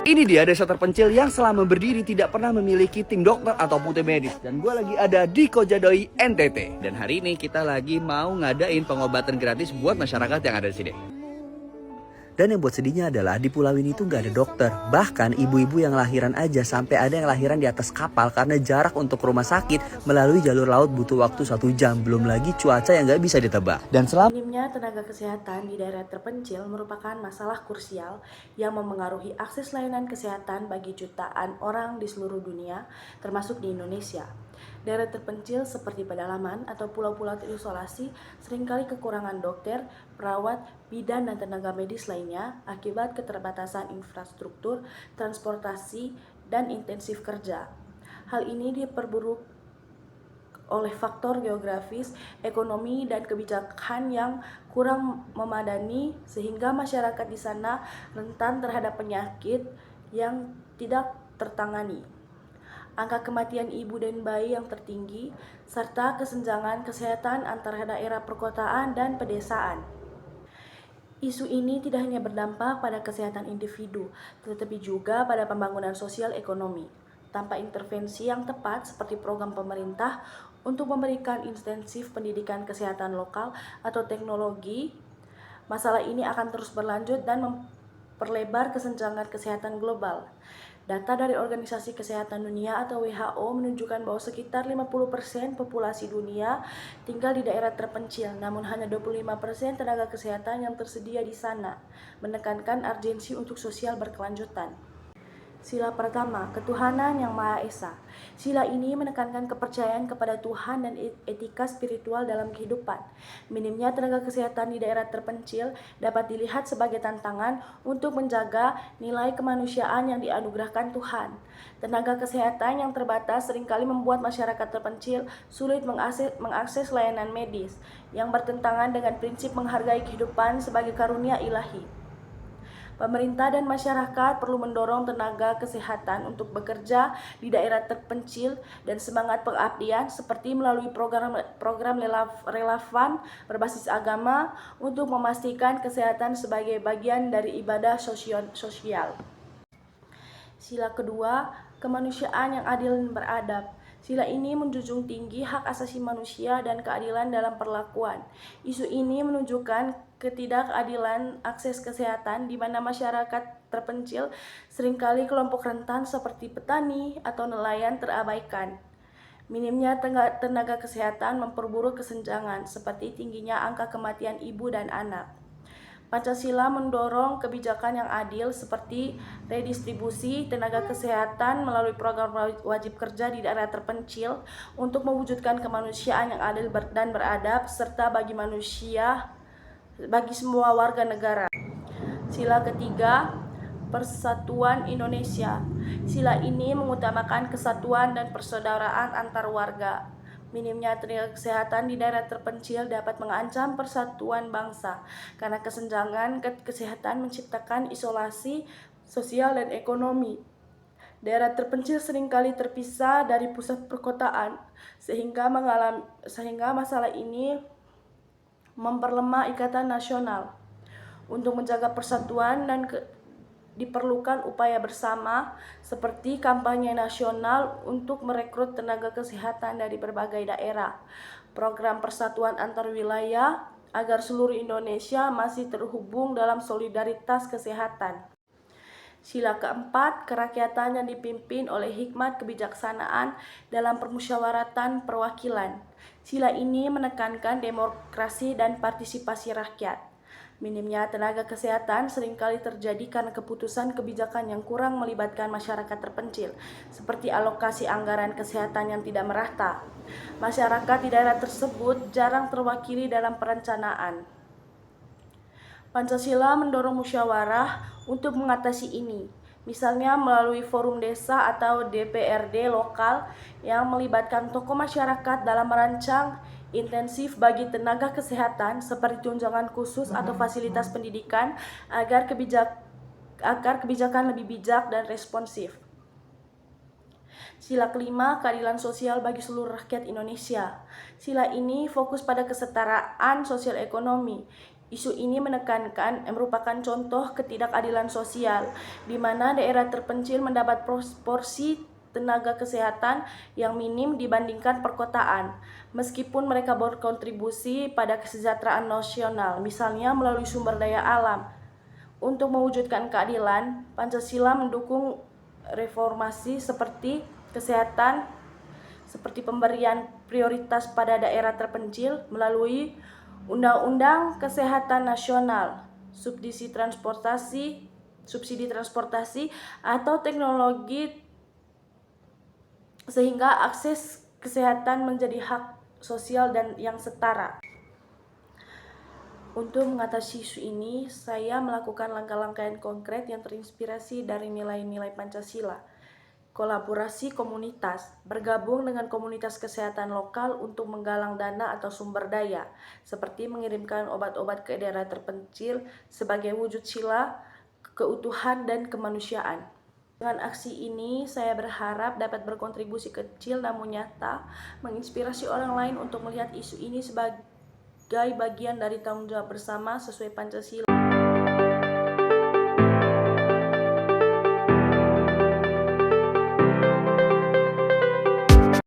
Ini dia desa terpencil yang selama berdiri tidak pernah memiliki tim dokter ataupun tim medis. Dan gue lagi ada di Kojadoi, NTT. Dan hari ini kita lagi mau ngadain pengobatan gratis buat masyarakat yang ada di sini. Dan yang buat sedihnya adalah di pulau ini tuh gak ada dokter. Bahkan ibu-ibu yang lahiran aja sampai ada yang lahiran di atas kapal karena jarak untuk rumah sakit melalui jalur laut butuh waktu 1 jam. Belum lagi cuaca yang gak bisa ditebak. Dan Minimnya tenaga kesehatan di daerah terpencil merupakan masalah krusial yang memengaruhi akses layanan kesehatan bagi jutaan orang di seluruh dunia, termasuk di Indonesia. Daerah terpencil seperti pedalaman atau pulau-pulau terisolasi seringkali kekurangan dokter, perawat, bidan, dan tenaga medis lainnya akibat keterbatasan infrastruktur, transportasi, dan intensif kerja. Hal ini diperburuk oleh faktor geografis, ekonomi, dan kebijakan yang kurang memadani sehingga masyarakat di sana rentan terhadap penyakit yang tidak tertangani. Angka kematian ibu dan bayi yang tertinggi, serta kesenjangan kesehatan antara daerah perkotaan dan pedesaan. Isu ini tidak hanya berdampak pada kesehatan individu, tetapi juga pada pembangunan sosial ekonomi. Tanpa intervensi yang tepat seperti program pemerintah untuk memberikan intensif pendidikan kesehatan lokal atau teknologi, masalah ini akan terus berlanjut dan memperlebar kesenjangan kesehatan global. Data dari Organisasi Kesehatan Dunia atau WHO menunjukkan bahwa sekitar 50% populasi dunia tinggal di daerah terpencil, namun hanya 25% tenaga kesehatan yang tersedia di sana, menekankan urgensi untuk sosial berkelanjutan. Sila pertama, ketuhanan yang Maha Esa. Sila ini menekankan kepercayaan kepada Tuhan dan etika spiritual dalam kehidupan. Minimnya tenaga kesehatan di daerah terpencil dapat dilihat sebagai tantangan untuk menjaga nilai kemanusiaan yang dianugerahkan Tuhan. Tenaga kesehatan yang terbatas seringkali membuat masyarakat terpencil sulit mengakses layanan medis yang bertentangan dengan prinsip menghargai kehidupan sebagai karunia ilahi. Pemerintah dan masyarakat perlu mendorong tenaga kesehatan untuk bekerja di daerah terpencil dan semangat pengabdian seperti melalui program relevan berbasis agama untuk memastikan kesehatan sebagai bagian dari ibadah sosial. Sila kedua, kemanusiaan yang adil dan beradab. Sila ini menjunjung tinggi hak asasi manusia dan keadilan dalam perlakuan. Isu ini menunjukkan ketidakadilan akses kesehatan di mana masyarakat terpencil seringkali kelompok rentan seperti petani atau nelayan terabaikan. Minimnya tenaga kesehatan memperburuk kesenjangan seperti tingginya angka kematian ibu dan anak. Pancasila mendorong kebijakan yang adil seperti redistribusi tenaga kesehatan melalui program wajib kerja di daerah terpencil untuk mewujudkan kemanusiaan yang adil dan beradab serta bagi semua warga negara. Sila ketiga, Persatuan Indonesia. Sila ini mengutamakan kesatuan dan persaudaraan antar warga. Minimnya tenaga kesehatan di daerah terpencil dapat mengancam persatuan bangsa karena kesenjangan kesehatan menciptakan isolasi sosial dan ekonomi. Daerah terpencil seringkali terpisah dari pusat perkotaan sehingga masalah ini memperlemah ikatan nasional. Untuk menjaga persatuan dan diperlukan upaya bersama seperti kampanye nasional untuk merekrut tenaga kesehatan dari berbagai daerah, program persatuan antar wilayah agar seluruh Indonesia masih terhubung dalam solidaritas kesehatan. Sila keempat, kerakyatan yang dipimpin oleh hikmat kebijaksanaan dalam permusyawaratan perwakilan. Sila ini menekankan demokrasi dan partisipasi rakyat. Minimnya tenaga kesehatan seringkali terjadi karena keputusan kebijakan yang kurang melibatkan masyarakat terpencil, seperti alokasi anggaran kesehatan yang tidak merata. Masyarakat di daerah tersebut jarang terwakili dalam perencanaan. Pancasila mendorong musyawarah untuk mengatasi ini, misalnya melalui forum desa atau DPRD lokal yang melibatkan tokoh masyarakat dalam merancang intensif bagi tenaga kesehatan seperti tunjangan khusus atau fasilitas pendidikan agar kebijakan lebih bijak dan responsif. Sila kelima, keadilan sosial bagi seluruh rakyat Indonesia. Sila ini fokus pada kesetaraan sosial ekonomi. Isu ini merupakan contoh ketidakadilan sosial, di mana daerah terpencil mendapat porsi tenaga kesehatan yang minim dibandingkan perkotaan, meskipun mereka berkontribusi pada kesejahteraan nasional, misalnya melalui sumber daya alam. Untuk mewujudkan keadilan, Pancasila mendukung reformasi seperti kesehatan, seperti pemberian prioritas pada daerah terpencil melalui Undang-Undang Kesehatan Nasional, subsidi transportasi atau teknologi, sehingga akses kesehatan menjadi hak sosial dan yang setara. Untuk mengatasi isu ini, saya melakukan langkah-langkah yang konkret yang terinspirasi dari nilai-nilai Pancasila. Kolaborasi komunitas, bergabung dengan komunitas kesehatan lokal untuk menggalang dana atau sumber daya, seperti mengirimkan obat-obat ke daerah terpencil sebagai wujud sila, keutuhan, dan kemanusiaan. Dengan aksi ini, saya berharap dapat berkontribusi kecil namun nyata, menginspirasi orang lain untuk melihat isu ini sebagai bagian dari tanggung jawab bersama sesuai Pancasila.